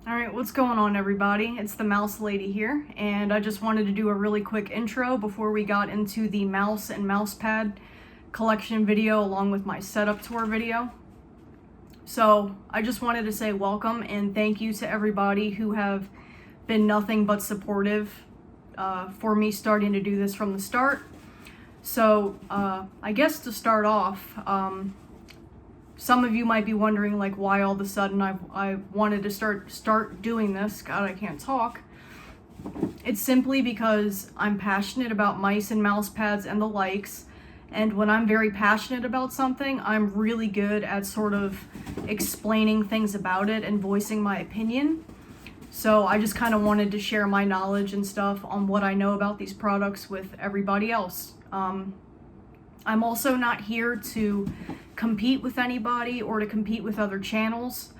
Alright, what's going on everybody? It's the Mouse Lady here, and I just wanted to do a really quick intro before we got into the mouse and mousepad collection video along with my setup tour video. So I just wanted to say welcome and thank you to everybody who have been nothing but supportive for me starting to do this from the start. So I guess to start off, some of you might be wondering like why all of a sudden I wanted to start doing this. God, I can't talk. It's simply because I'm passionate about mice and mouse pads and the likes, and when I'm very passionate about something, I'm really good at sort of explaining things about it and voicing my opinion. So I just kind of wanted to share my knowledge and stuff on what I know about these products with everybody else. I'm also not here to compete with anybody or to compete with other channels.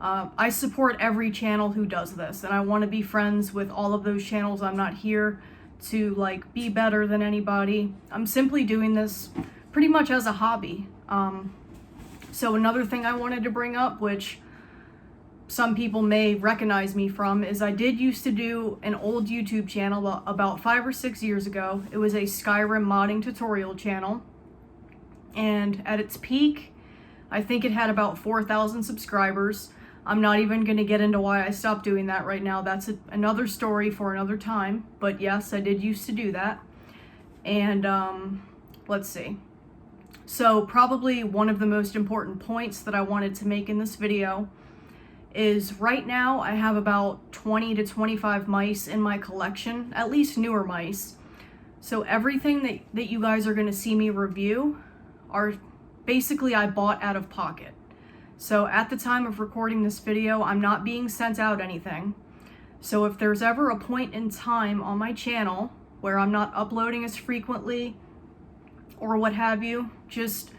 I support every channel who does this, and I want to be friends with all of those channels. I'm not here to like be better than anybody. I'm simply doing this pretty much as a hobby. So another thing I wanted to bring up, which some people may recognize me from, is I did used to do an old YouTube channel about 5 or 6 years ago. It was a Skyrim modding tutorial channel, and at its peak, I think it had about 4,000 subscribers. I'm not even going to get into why I stopped doing that right now. That's another story for another time. But yes, I did used to do that. And let's see. So probably one of the most important points that I wanted to make in this video is right now I have about 20 to 25 mice in my collection, at least newer mice. So everything that you guys are going to see me review are basically I bought out of pocket. So at the time of recording this video, I'm not being sent out anything. So if there's ever a point in time on my channel where I'm not uploading as frequently or what have you, just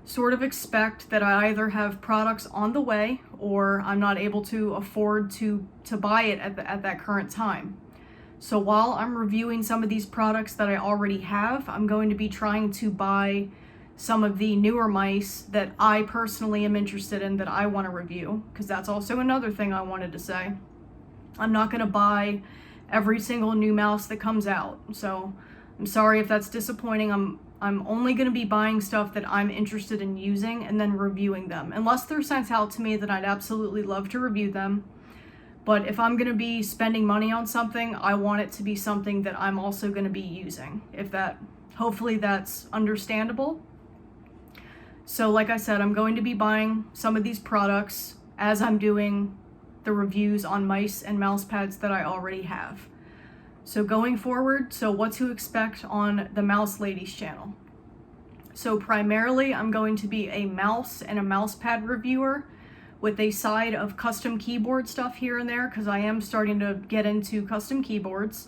sort of expect that I either have products on the way or I'm not able to afford to buy it at that current time. So while I'm reviewing some of these products that I already have, I'm going to be trying to buy some of the newer mice that I personally am interested in that I want to review, because that's also another thing I wanted to say. I'm not going to buy every single new mouse that comes out, so I'm sorry if that's disappointing. I'm only going to be buying stuff that I'm interested in using and then reviewing them. Unless they're sent out to me, then I'd absolutely love to review them. But if I'm going to be spending money on something, I want it to be something that I'm also going to be using. Hopefully that's understandable. So like I said, I'm going to be buying some of these products as I'm doing the reviews on mice and mouse pads that I already have. So going forward, so what to expect on the Mouse Ladies channel. So primarily I'm going to be a mouse and a mouse pad reviewer with a side of custom keyboard stuff here and there, because I am starting to get into custom keyboards.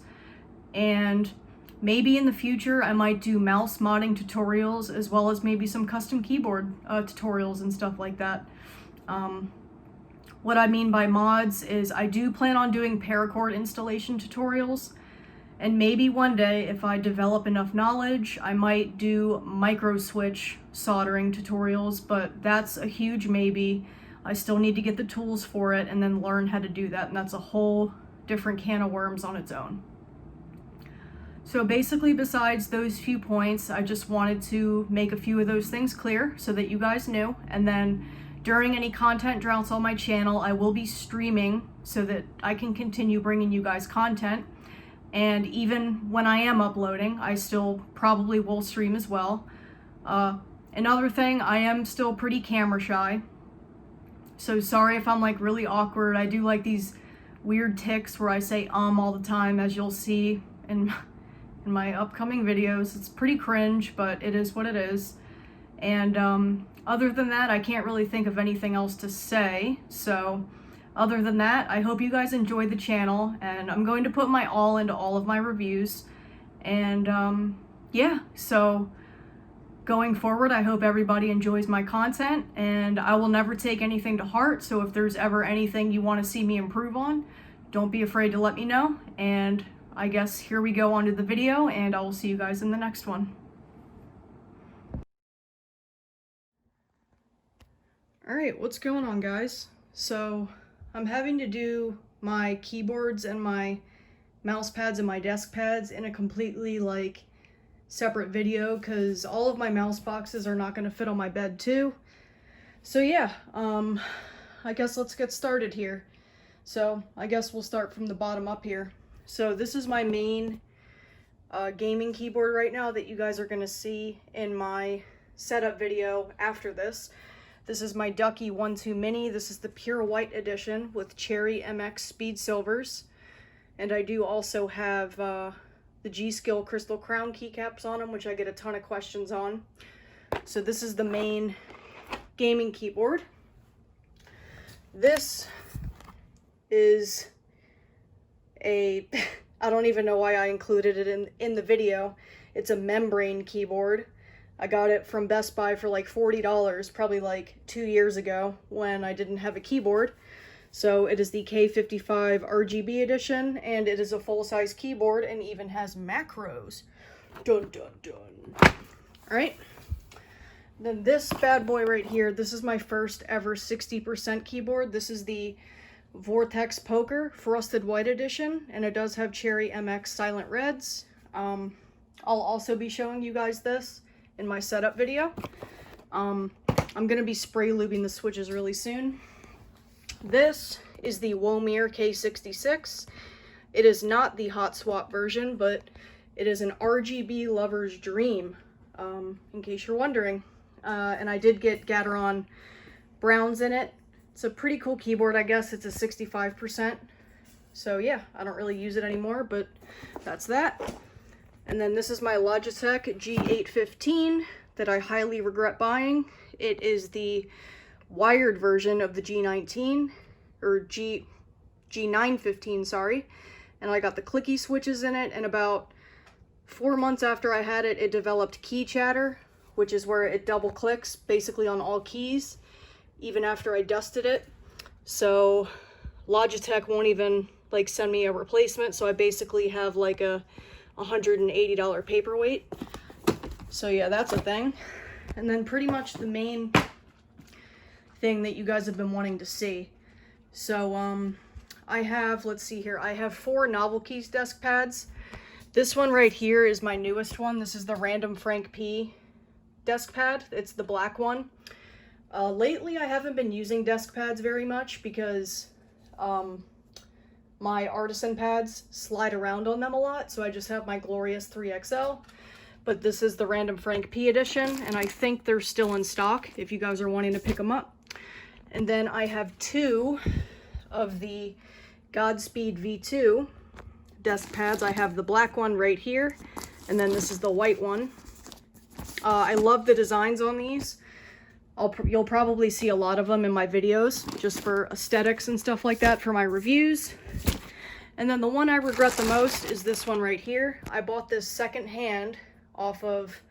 And maybe in the future I might do mouse modding tutorials as well as maybe some custom keyboard tutorials and stuff like that. What I mean by mods is I do plan on doing paracord installation tutorials, and maybe one day if I develop enough knowledge I might do micro switch soldering tutorials, but that's a huge maybe. I still need to get the tools for it and then learn how to do that, and that's a whole different can of worms on its own. So basically, besides those few points, I just wanted to make a few of those things clear so that you guys knew. And then during any content droughts on my channel, I will be streaming so that I can continue bringing you guys content. And even when I am uploading, I still probably will stream as well. Another thing, I am still pretty camera shy. So sorry if I'm like really awkward. I do like these weird tics where I say all the time, as you'll see in my upcoming videos. It's pretty cringe, but it is what it is. And other than that, I can't really think of anything else to say. So other than that, I hope you guys enjoyed the channel, and I'm going to put my all into all of my reviews. And yeah, so going forward, I hope everybody enjoys my content, and I will never take anything to heart. So if there's ever anything you want to see me improve on, don't be afraid to let me know. And I guess here we go on to the video, and I will see you guys in the next one. Alright, what's going on, guys? So I'm having to do my keyboards and my mouse pads and my desk pads in a completely like separate video, because all of my mouse boxes are not going to fit on my bed too. So yeah, I guess let's get started here. So I guess we'll start from the bottom up here. So this is my main gaming keyboard right now that you guys are going to see in my setup video after this. This is my Ducky 1-2 Mini. This is the pure white edition with Cherry MX Speed Silvers. And I do also have the G-Skill Crystal Crown keycaps on them, which I get a ton of questions on. So this is the main gaming keyboard. This is a, I don't even know why I included it in the video. It's a membrane keyboard. I got it from Best Buy for like $40, probably like 2 years ago when I didn't have a keyboard. So it is the K55 RGB edition, and it is a full-size keyboard and even has macros. Dun dun dun. Alright. Then this bad boy right here, this is my first ever 60% keyboard. This is the Vortex Poker Frosted White edition, and it does have Cherry MX Silent Reds. I'll also be showing you guys this in my setup video. I'm gonna be spray lubing the switches really soon. This is the Womir K66. It is not the hot swap version, but it is an RGB lover's dream, in case you're wondering. And I did get Gateron Browns in it. It's a pretty cool keyboard, I guess. It's a 65%. So yeah, I don't really use it anymore, but that's that. And then this is my Logitech G815 that I highly regret buying. It is the wired version of the G19, or G915, sorry. And I got the clicky switches in it, and about 4 months after I had it, it developed key chatter, which is where it double clicks basically on all keys, even after I dusted it. So Logitech won't even like send me a replacement, so I basically have like a $180 paperweight. So yeah, that's a thing. And then pretty much the main thing that you guys have been wanting to see. So I have, let's see here, I have 4 Novel Keys desk pads. This one right here is my newest one. This is the Random Frank P desk pad. It's the black one. Lately I haven't been using desk pads very much because my artisan pads slide around on them a lot, so I just have my glorious 3XL. But this is the Random Frank P edition, and I think they're still in stock if you guys are wanting to pick them up. And then I have 2 of the Godspeed V2 desk pads. I have the black one right here, and then this is the white one. I love the designs on these. You'll probably see a lot of them in my videos, just for aesthetics and stuff like that for my reviews. And then the one I regret the most is this one right here. I bought this secondhand off of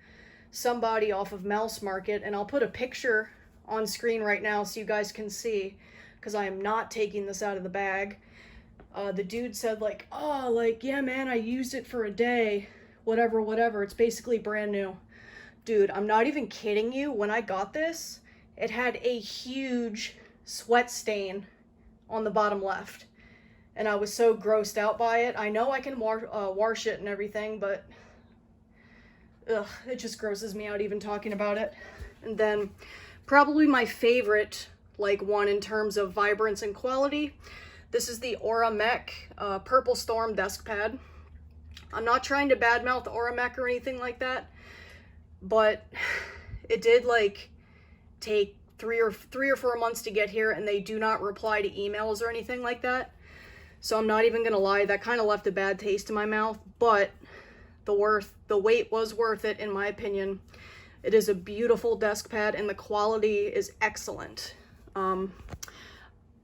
somebody off of Mouse Market, and I'll put a picture on screen right now so you guys can see, because I am not taking this out of the bag. The dude said like, oh, like, yeah man, I used it for a day, whatever, it's basically brand new. Dude, I'm not even kidding you. When I got this, it had a huge sweat stain on the bottom left. And I was so grossed out by it. I know I can wash it and everything, but ugh, it just grosses me out even talking about it. And then probably my favorite like one in terms of vibrance and quality, this is the Aura Mech Purple Storm desk pad. I'm not trying to badmouth Aura Mech or anything like that, but it did like take three or 4 months to get here, and they do not reply to emails or anything like that. So I'm not even gonna lie, that kind of left a bad taste in my mouth, but the wait was worth it in my opinion. It is a beautiful desk pad and the quality is excellent.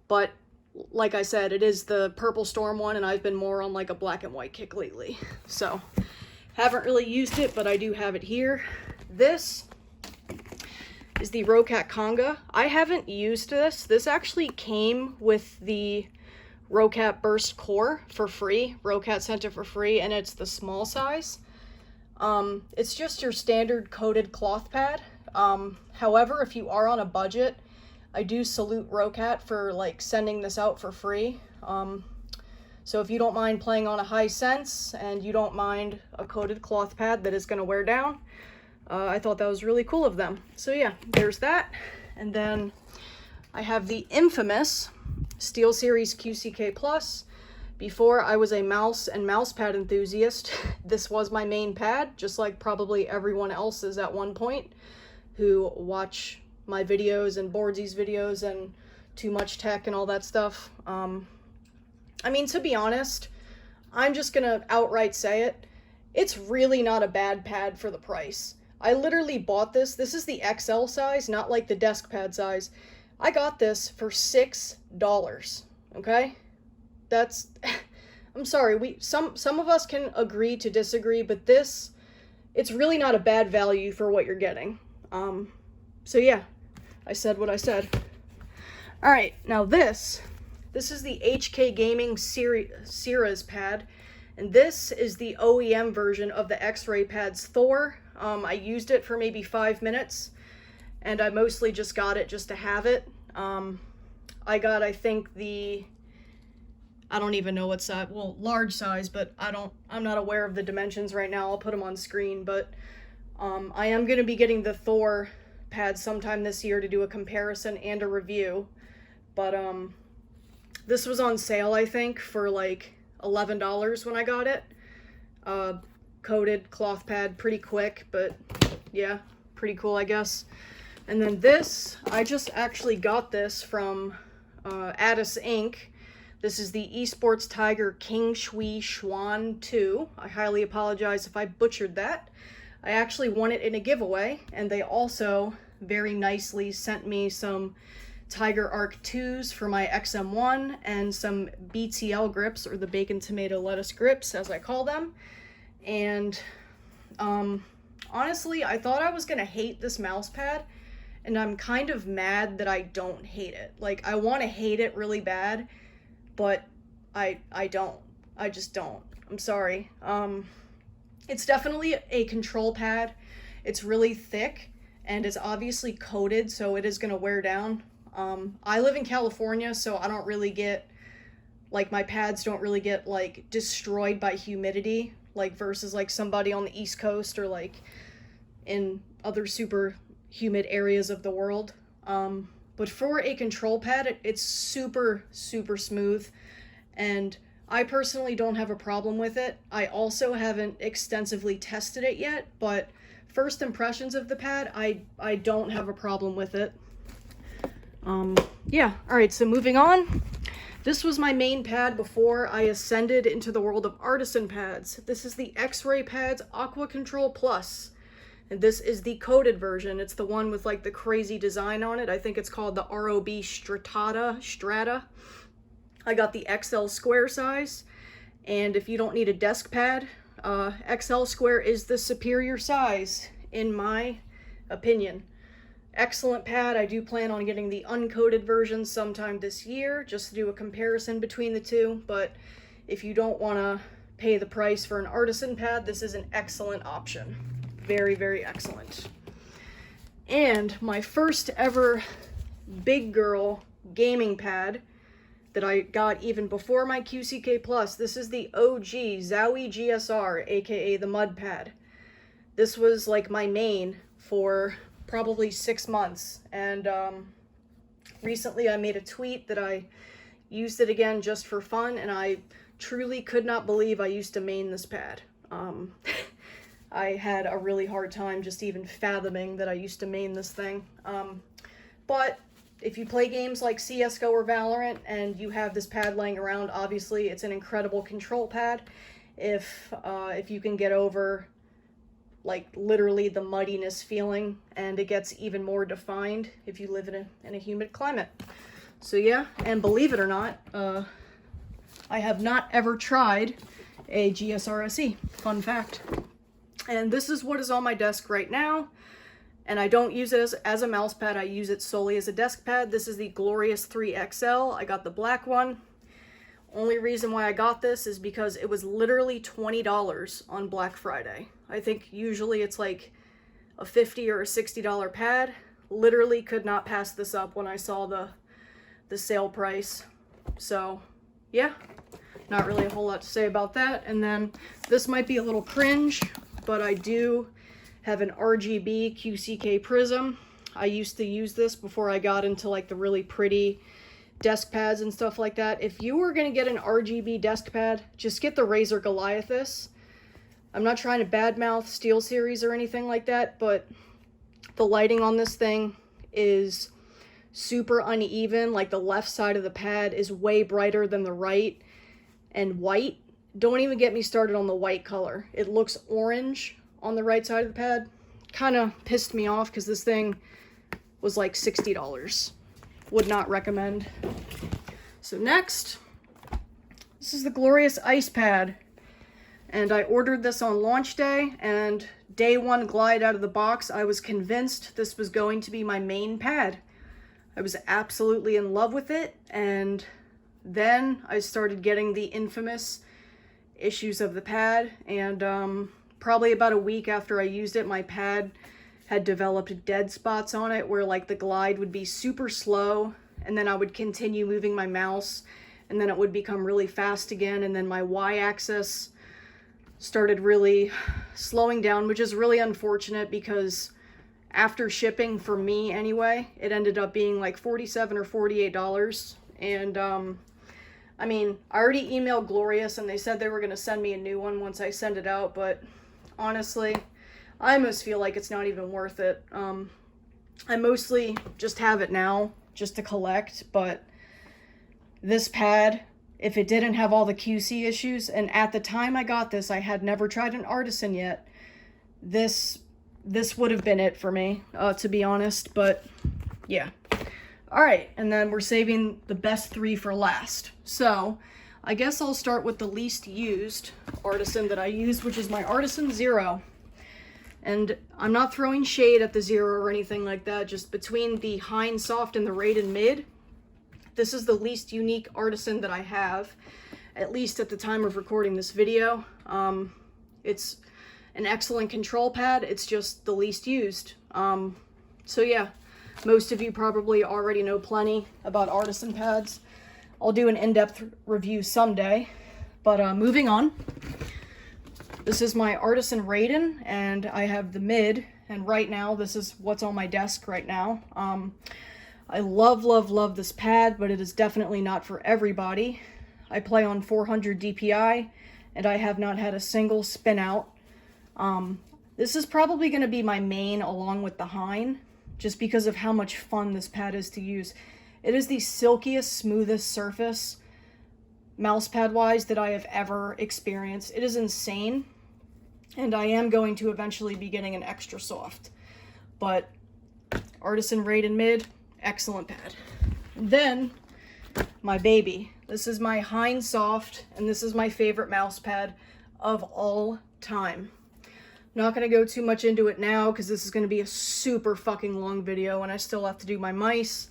But like I said, it is the Purple Storm one, and I've been more on like a black and white kick lately. So haven't really used it, but I do have it here. This is the Roccat Conga. I haven't used this. This actually came with the Roccat Burst Core for free. Roccat sent it for free, and it's the small size. It's just your standard coated cloth pad. However, if you are on a budget, I do salute Roccat for like sending this out for free. So if you don't mind playing on a high sense and you don't mind a coated cloth pad that is going to wear down, I thought that was really cool of them. So yeah, there's that. And then I have the infamous SteelSeries QCK Plus. Before I was a mouse and mouse pad enthusiast, this was my main pad, just like probably everyone else is at one point who watch my videos and Boardsy's videos and Too Much Tech and all that stuff. I mean, to be honest, I'm just gonna outright say it. It's really not a bad pad for the price. I literally bought this. This is the XL size, not like the desk pad size. I got this for $6, okay? That's, I'm sorry, some of us can agree to disagree, but this, it's really not a bad value for what you're getting. So yeah, I said what I said. All right, now this is the HK Gaming Sierra's pad, and this is the OEM version of the X-Ray Pads Thor. I used it for maybe 5 minutes, and I mostly just got it just to have it. I got, I think, I don't even know what size, well, large size, but I'm not aware of the dimensions right now. I'll put them on screen, but I am going to be getting the Thor pad sometime this year to do a comparison and a review. But this was on sale, I think, for like $11 when I got it. Coated cloth pad, pretty quick, but yeah, pretty cool, I guess. And then this, I just actually got this from Addis Inc. This is the Esports Tiger King Shui Xuan 2. I highly apologize if I butchered that. I actually won it in a giveaway, and they also very nicely sent me some Tiger Arc 2s for my XM1 and some BTL grips, or the bacon tomato lettuce grips as I call them. And honestly, I thought I was gonna hate this mouse pad, and I'm kind of mad that I don't hate it. Like, I want to hate it really bad, but I don't. I just don't. I'm sorry. It's definitely a control pad. It's really thick and it's obviously coated, so it is going to wear down. I live in California, so I don't really get, like, my pads don't really get like destroyed by humidity, like versus like somebody on the East Coast or like in other super humid areas of the world. But for a control pad, it's super smooth, and I personally don't have a problem with it. I also haven't extensively tested it yet, but first impressions of the pad, I don't have a problem with it. Yeah, all right, so moving on. This was my main pad before I ascended into the world of artisan pads. This is the X-Ray Pads Aqua Control Plus. And this is the coated version. It's the one with like the crazy design on it. I think it's called the ROB Strata. I got the XL square size. And if you don't need a desk pad, XL square is the superior size, in my opinion. Excellent pad. I do plan on getting the uncoated version sometime this year, just to do a comparison between the two. But if you don't want to pay the price for an artisan pad, this is an excellent option. Very excellent. And my first ever big girl gaming pad that I got even before my QCK Plus, this is the OG Zowie GSR, aka the mud pad. This was like my main for probably 6 months, and recently I made a tweet that I used it again just for fun, and I truly could not believe I used to main this pad. I had a really hard time just even fathoming that I used to main this thing. But if you play games like CSGO or Valorant and you have this pad laying around, obviously it's an incredible control pad. If you can get over like literally the muddiness feeling, and it gets even more defined if you live in a humid climate. So yeah, and believe it or not, I have not ever tried a GSR SE. Fun fact. And this is what is on my desk right now, and I don't use it as a mouse pad. I use it solely as a desk pad. This is the Glorious 3 XL. I got the black one. Only reason why I got this is because it was literally $20 on Black Friday. I think usually it's like a $50 or a $60 pad. Literally could not pass this up when I saw the sale price. So yeah, Not really a whole lot to say about that. And then this might be a little cringe, but I do have an RGB QCK prism. I used to use this before I got into like the really pretty desk pads and stuff like that. If you were going to get an RGB desk pad, just get the Razer Goliathus. I'm not trying to badmouth SteelSeries or anything like that, but the lighting on this thing is super uneven. Like the left side of the pad is way brighter than the right, and white. Don't even get me started on the white color. It looks orange on the right side of the pad. Kind of pissed me off because this thing was like $60. Would not recommend. So next, this is the glorious ice pad. And I ordered this on launch day, and day one glide out of the box, I was convinced this was going to be my main pad. I was absolutely in love with it, and then I started getting the infamous issues of the pad, and probably about a week after I used it, my pad had developed dead spots on it where like the glide would be super slow, and then I would continue moving my mouse, and then it would become really fast again, and then my y-axis started really slowing down, which is really unfortunate because after shipping, for me anyway, it ended up being like $47 or $48, and I mean, I already emailed Glorious and they said they were going to send me a new one once I send it out, but honestly, I almost feel like it's not even worth it. I mostly just have it now just to collect, but this pad, if it didn't have all the QC issues, and at the time I got this, I had never tried an Artisan yet, this would have been it for me, to be honest, but yeah. All right, and then we're saving the best three for last. So I guess I'll start with the least used Artisan that I use, which is my Artisan Zero. And I'm not throwing shade at the Zero or anything like that, just between the Hein Soft and the Raiden Mid, this is the least unique Artisan that I have, at least at the time of recording this video. It's an excellent control pad, it's just the least used. So yeah. Most of you probably already know plenty about Artisan pads. I'll do an in-depth review someday, but moving on. This is my Artisan Raiden, and I have the Mid, and right now this is what's on my desk right now. I love this pad, but it is definitely not for everybody. I play on 400 DPI, and I have not had a single spin out. This is probably going to be my main along with the Hein, just because of how much fun this pad is to use. It is the silkiest, smoothest surface, mouse pad wise, that I have ever experienced. It is insane, and I am going to eventually be getting an extra soft. But Artisan Raiden Mid, excellent pad. And then, my baby. This is my Hein Soft, and this is my favorite mouse pad of all time. Not going to go too much into it now because this is going to be a super fucking long video and I still have to do my mice.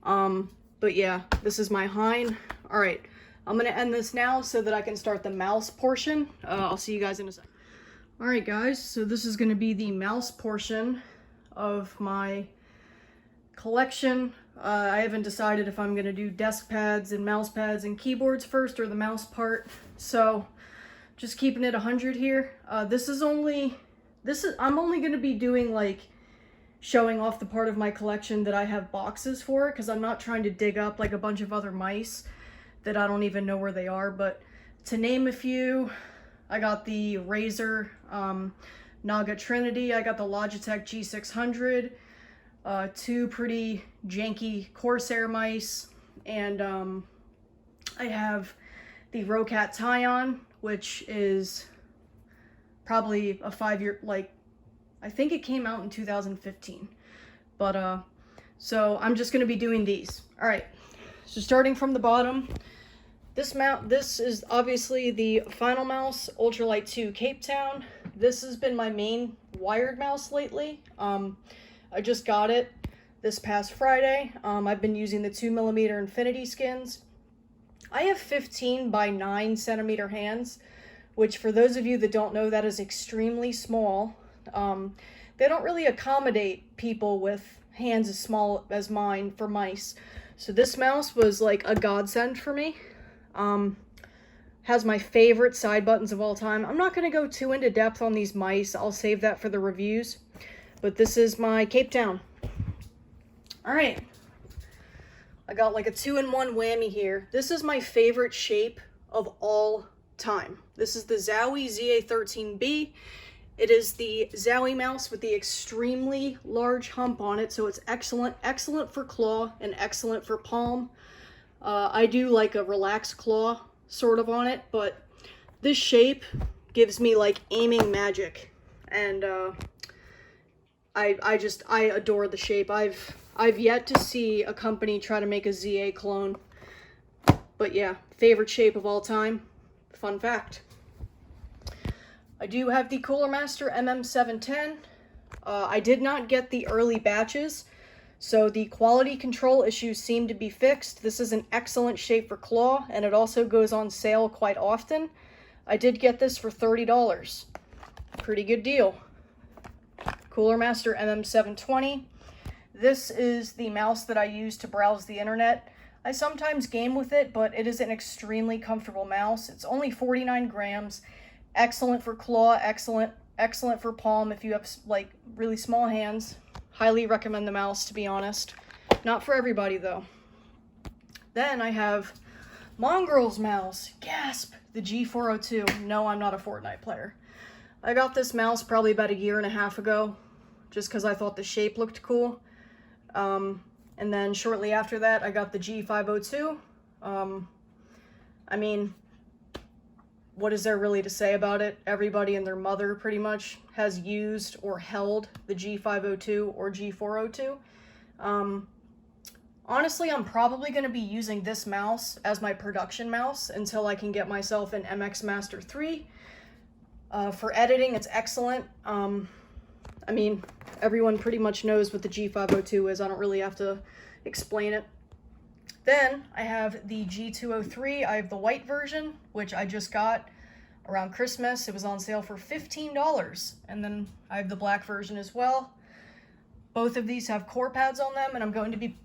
But yeah, this is my Hein. Alright, I'm going to end this now so that I can start the mouse portion. I'll see you guys in a second. Alright guys, so this is going to be the mouse portion of my collection. I haven't decided if I'm going to do desk pads and mouse pads and keyboards first or the mouse part. So just keeping it 100 here. I'm only going to be doing like showing off the part of my collection that I have boxes for, because I'm not trying to dig up like a bunch of other mice that I don't even know where they are. But to name a few, I got the Razer Naga Trinity, I got the Logitech G600, two pretty janky Corsair mice, and I have the Rocat Tyon, which is probably a 5-year, like, I think it came out in 2015. But, so I'm just going to be doing these. Alright, so starting from the bottom, this is obviously the Final Mouse Ultralight 2 Cape Town. This has been my main wired mouse lately. I just got it this past Friday. I've been using the 2mm Infinity skins. I have 15 by 9 centimeter hands, which for those of you that don't know, that is extremely small. They don't really accommodate people with hands as small as mine for mice. So this mouse was like a godsend for me. Has my favorite side buttons of all time. I'm not going to go too into depth on these mice. I'll save that for the reviews. But this is my Cape Town. All right. I got like a 2-in-1 whammy here. This is my favorite shape of all time. This is the Zowie ZA13B. It is the Zowie mouse with the extremely large hump on it, so it's excellent for claw and excellent for palm. I do like a relaxed claw sort of on it, but this shape gives me like aiming magic, and I adore the shape. I've yet to see a company try to make a ZA clone, but yeah, favorite shape of all time. Fun fact. I do have the Cooler Master MM710. I did not get the early batches, so the quality control issues seem to be fixed. This is an excellent shape for claw, and it also goes on sale quite often. I did get this for $30. Pretty good deal. Cooler Master MM720. This is the mouse that I use to browse the internet. I sometimes game with it, but it is an extremely comfortable mouse. It's only 49 grams. Excellent for claw, excellent for palm if you have like really small hands. Highly recommend the mouse, to be honest. Not for everybody though. Then I have Mongrel's mouse. Gasp! The G402. No, I'm not a Fortnite player. I got this mouse probably about 1.5 years ago, just because I thought the shape looked cool. And then shortly after that, I got the G502. I mean, what is there really to say about it? Everybody and their mother pretty much has used or held the G502 or G402. Honestly, I'm probably going to be using this mouse as my production mouse until I can get myself an MX Master 3. For editing, it's excellent. I mean, everyone pretty much knows what the G502 is. I don't really have to explain it. Then I have the G203. I have the white version, which I just got around Christmas. It was on sale for $15. And then I have the black version as well. Both of these have core pads on them, and I'm going to be,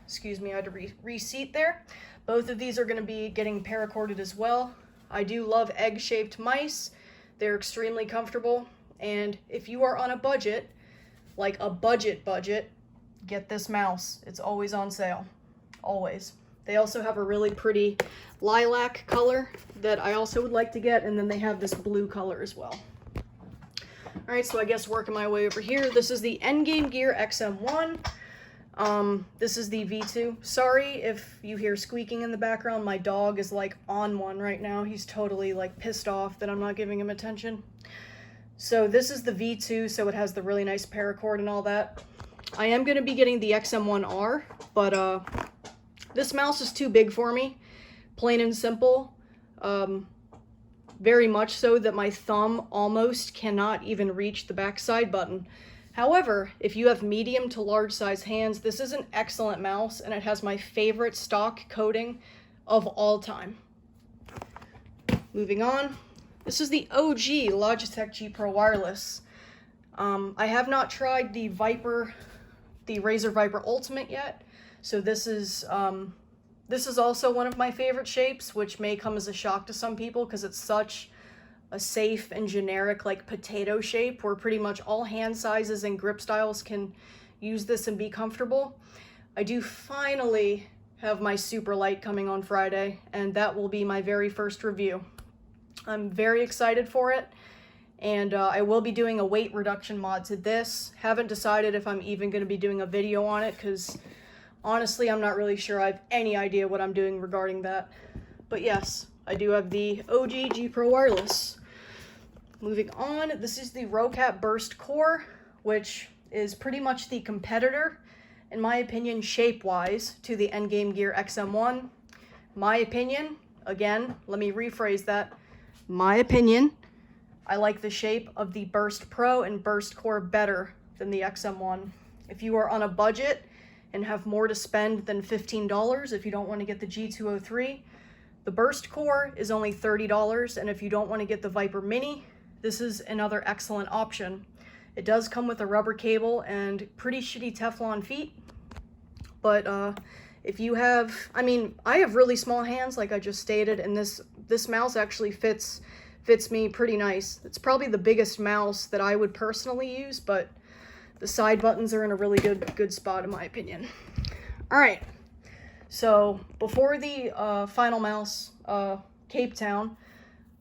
excuse me, I had to reseat there. Both of these are going to be getting paracorded as well. I do love egg-shaped mice. They're extremely comfortable. And if you are on a budget, like a budget, get this mouse. It's always on sale. Always. They also have a really pretty lilac color that I also would like to get, and then they have this blue color as well. Alright, so I guess working my way over here, this is the Endgame Gear XM1. This is the V2. Sorry if you hear squeaking in the background. My dog is like on one right now. He's totally like pissed off that I'm not giving him attention. So this is the V2, so it has the really nice paracord and all that. I am going to be getting the XM1R, but this mouse is too big for me, plain and simple. Very much so that my thumb almost cannot even reach the backside button. However, if you have medium to large size hands, this is an excellent mouse, and it has my favorite stock coating of all time. Moving on, this is the OG Logitech G Pro Wireless. I have not tried the Razer Viper Ultimate yet, so this is also one of my favorite shapes, which may come as a shock to some people because it's such a safe and generic like potato shape where pretty much all hand sizes and grip styles can use this and be comfortable. I do finally have my Super Light coming on Friday, and that will be my very first review. I'm very excited for it, and I will be doing a weight reduction mod to this. Haven't decided if I'm even going to be doing a video on it because honestly, I'm not really sure I have any idea what I'm doing regarding that. But yes, I do have the OG G Pro Wireless. Moving on, this is the Roccat Burst Core, which is pretty much the competitor, in my opinion, shape-wise, to the Endgame Gear XM1. My opinion, again, let me rephrase that. My opinion, I like the shape of the Burst Pro and Burst Core better than the XM1. If you are on a budget and have more to spend than $15, if you don't want to get the G203, the Burst Core is only $30, and if you don't want to get the Viper Mini, this is another excellent option. It does come with a rubber cable and pretty shitty Teflon feet, but If you have, I mean, I have really small hands, like I just stated, and this mouse actually fits me pretty nice. It's probably the biggest mouse that I would personally use, but the side buttons are in a really good spot in my opinion. All right, so before the final mouse, Cape Town,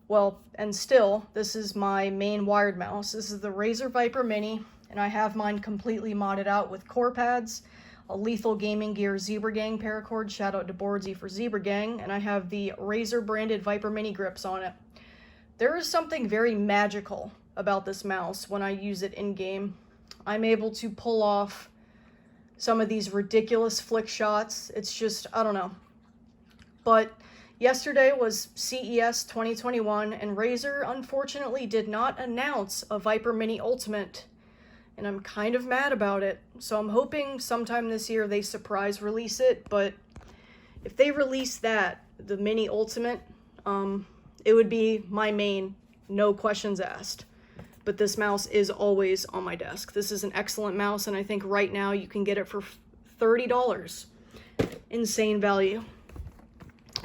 well, and still, this is my main wired mouse. This is the Razer Viper Mini, and I have mine completely modded out with core pads, a Lethal Gaming Gear Zebra Gang paracord, shout out to Boardsy for Zebra Gang, and I have the Razer branded Viper Mini grips on it. There is something very magical about this mouse when I use it in game. I'm able to pull off some of these ridiculous flick shots. It's just, I don't know. But yesterday was CES 2021, and Razer unfortunately did not announce a Viper Mini Ultimate, and I'm kind of mad about it. So I'm hoping sometime this year they surprise release it, but if they release that, the Mini Ultimate, it would be my main, no questions asked. But this mouse is always on my desk. This is an excellent mouse, and I think right now you can get it for $30. Insane value.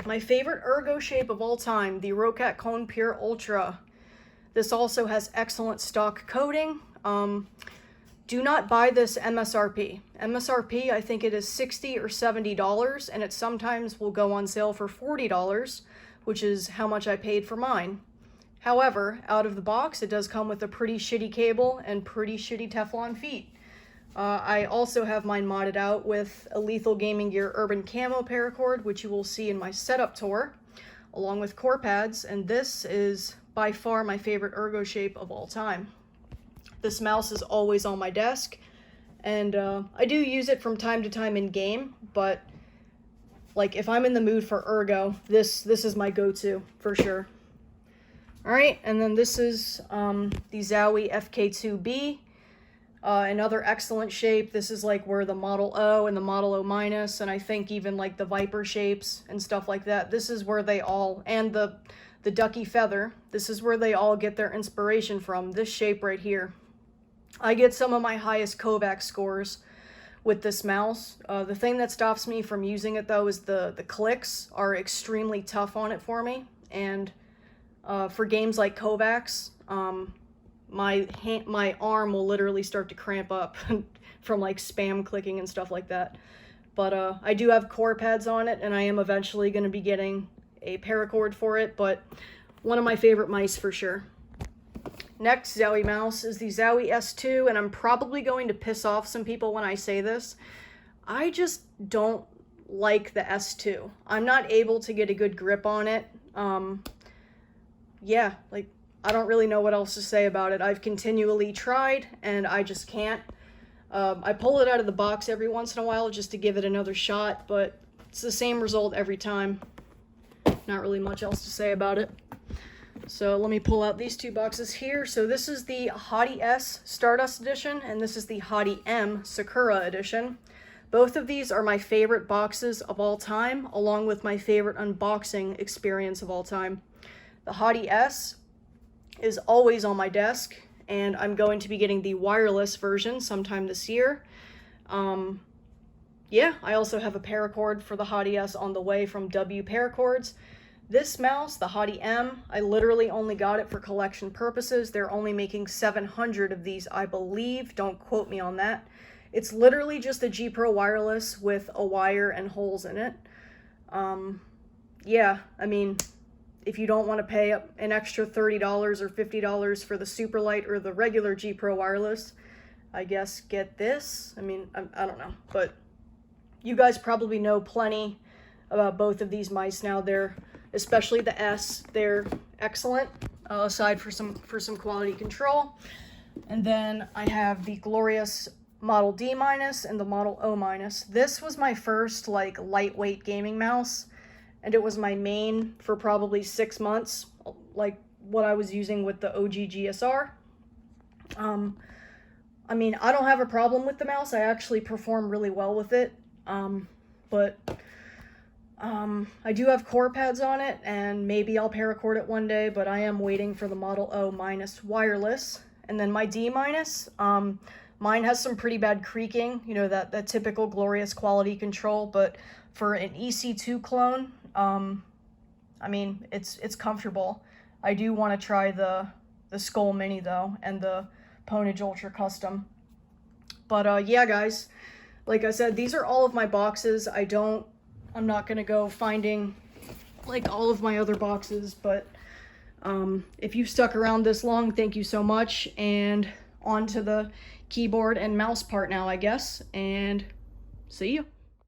My favorite ergo shape of all time, the Rocat Cone Pure Ultra. This also has excellent stock coating. Do not buy this MSRP. MSRP, I think it is $60 or $70, and it sometimes will go on sale for $40, which is how much I paid for mine. However, out of the box, it does come with a pretty shitty cable and pretty shitty Teflon feet. I also have mine modded out with a Lethal Gaming Gear Urban Camo paracord, which you will see in my setup tour, along with core pads, and this is by far my favorite ergo shape of all time. This mouse is always on my desk, and I do use it from time to time in game, but like if I'm in the mood for ergo, this is my go-to for sure. All right, and then this is the Zowie FK2B, another excellent shape. This is like where the Model O and the Model O minus, and I think even like the Viper shapes and stuff like that, this is where they all, and the Ducky Feather, this is where they all get their inspiration from, this shape right here. I get some of my highest Kovac scores with this mouse. The thing that stops me from using it though is the clicks are extremely tough on it for me, and for games like Kovacs, my arm will literally start to cramp up from like spam clicking and stuff like that. But I do have core pads on it, and I am eventually going to be getting a paracord for it, but one of my favorite mice for sure. Next Zowie mouse is the Zowie S2, and I'm probably going to piss off some people when I say this. I just don't like the S2. I'm not able to get a good grip on it. Yeah, like, I don't really know what else to say about it. I've continually tried, and I just can't. I pull it out of the box every once in a while just to give it another shot, but it's the same result every time. Not really much else to say about it. So let me pull out these two boxes here. So this is the Hottie S Stardust Edition, and this is the Hottie M Sakura Edition. Both of these are my favorite boxes of all time, along with my favorite unboxing experience of all time. The Hottie S is always on my desk, and I'm going to be getting the wireless version sometime this year. Yeah, I also have a paracord for the Hottie S on the way from W Paracords. This mouse, the Hottie M, I literally only got it for collection purposes. They're only making 700 of these, I believe. Don't quote me on that. It's literally just a G Pro wireless with a wire and holes in it. Yeah, I mean, if you don't want to pay an extra $30 or $50 for the Superlight or the regular G Pro wireless, I guess get this. I mean, I don't know, but you guys probably know plenty about both of these mice now. They're, especially the S, they're excellent, aside for some quality control. And then I have the glorious Model D minus and the Model O minus. This was my first like lightweight gaming mouse, and it was my main for probably 6 months, like what I was using with the OG GSR. I mean, I don't have a problem with the mouse. I actually perform really well with it. But I do have core pads on it, and maybe I'll paracord it one day, but I am waiting for the Model O minus wireless. And then my D minus, mine has some pretty bad creaking, you know, that typical glorious quality control, but for an EC2 clone. I mean, it's comfortable. I do want to try the Skull Mini though, and the Ponage Ultra Custom. But yeah, guys, like I said, these are all of my boxes. I'm not gonna go finding like all of my other boxes, but if you've stuck around this long, thank you so much. And on to the keyboard and mouse part now, I guess, and see you.